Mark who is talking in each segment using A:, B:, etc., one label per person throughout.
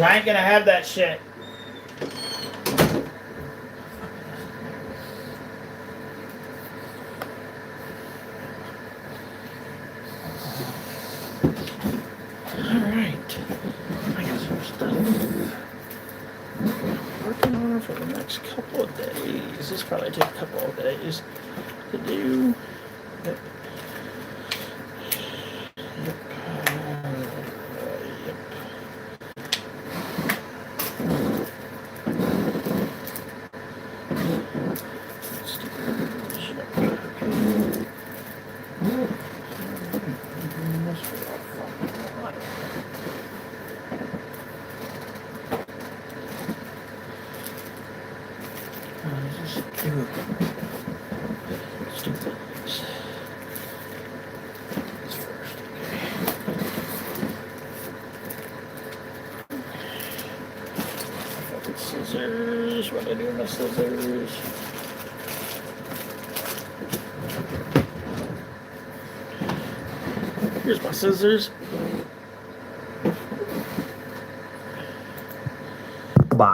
A: I ain't gonna have that shit. Alright. I got some stuff working on for the next couple of days. This probably take a couple of days to do. Yep. Yep. Scissors, what do I do with my scissors? Here's my scissors.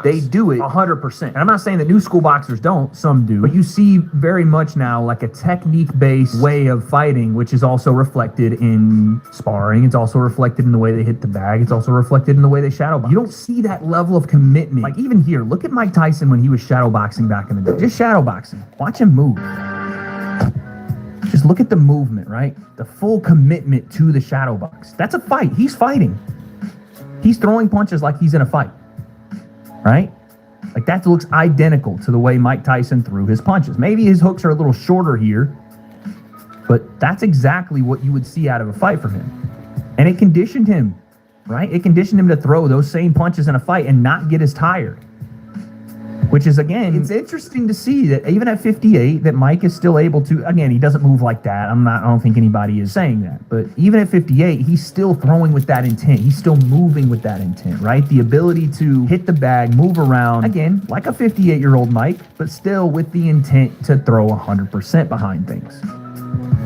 B: They do it 100%. And I'm not saying that new school boxers don't, some do, but you see very much now like a technique-based way of fighting, which is also reflected in sparring. It's also reflected in the way they hit the bag. It's also reflected in the way they shadow box. You don't see that level of commitment. Like even here, look at Mike Tyson when he was shadow boxing back in the day. Just shadow boxing. Watch him move. Just look at the movement, right? The full commitment to the shadow box. That's a fight. He's fighting. He's throwing punches like he's in a fight. Right? Like that looks identical to the way Mike Tyson threw his punches. Maybe his hooks are a little shorter here, but that's exactly what you would see out of a fight from him. And it conditioned him, right? It conditioned him to throw those same punches in a fight and not get as tired. Which is, again, it's interesting to see that even at 58, that Mike is still able to, again, he doesn't move like that. I don't think anybody is saying that. But even at 58, he's still throwing with that intent. He's still moving with that intent, right? The ability to hit the bag, move around, again, like a 58-year-old Mike, but still with the intent to throw 100% behind things.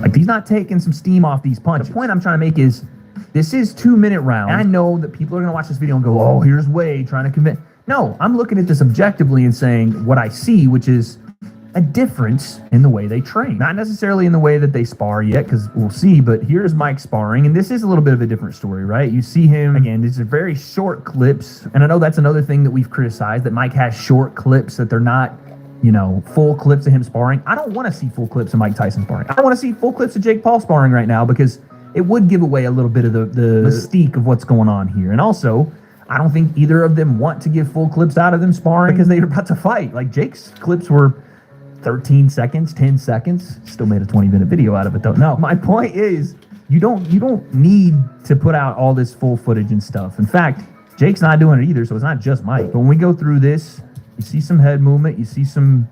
B: Like, he's not taking some steam off these punches. The point I'm trying to make is, this is 2-minute rounds. And I know that people are going to watch this video and go, oh, here's Wade trying to convince. No, I'm looking at this objectively and saying what I see, which is a difference in the way they train. Not necessarily in the way that they spar yet, because we'll see, but here's Mike sparring, and this is a little bit of a different story, right? You see him, again, these are very short clips, and I know that's another thing that we've criticized, that Mike has short clips, that they're not, you know, full clips of him sparring. I don't want to see full clips of Mike Tyson sparring. I don't want to see full clips of Jake Paul sparring right now, because it would give away a little bit of the mystique of what's going on here. And also, I don't think either of them want to give full clips out of them sparring because they were about to fight. Like, Jake's clips were 13 seconds, 10 seconds. Still made a 20-minute video out of it, though. No, my point is, you don't need to put out all this full footage and stuff. In fact, Jake's not doing it either, so it's not just Mike. But when we go through this, you see some head movement, you see some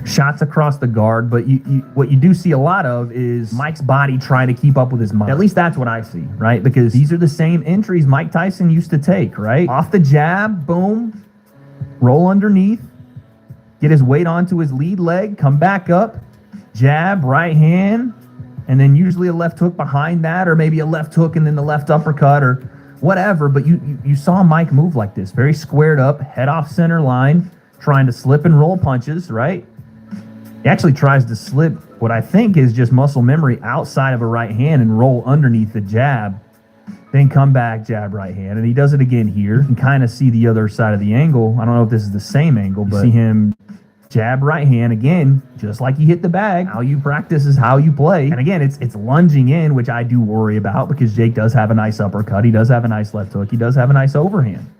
B: shots across the guard, but what you do see a lot of is Mike's body trying to keep up with his mind. At least that's what I see, right? Because these are the same entries Mike Tyson used to take, right? Off the jab, boom, roll underneath, get his weight onto his lead leg, come back up, jab, right hand, and then usually a left hook behind that, or maybe a left hook and then the left uppercut or whatever. But you saw Mike move like this, very squared up, head off center line, trying to slip and roll punches, right? He actually tries to slip what I think is just muscle memory outside of a right hand and roll underneath the jab, then come back, jab, right hand. And he does it again here. You can kind of see the other side of the angle. I don't know if this is the same angle, but you see him jab, right hand again, just like he hit the bag. How you practice is how you play. And again, it's lunging in, which I do worry about because Jake does have a nice uppercut. He does have a nice left hook. He does have a nice overhand.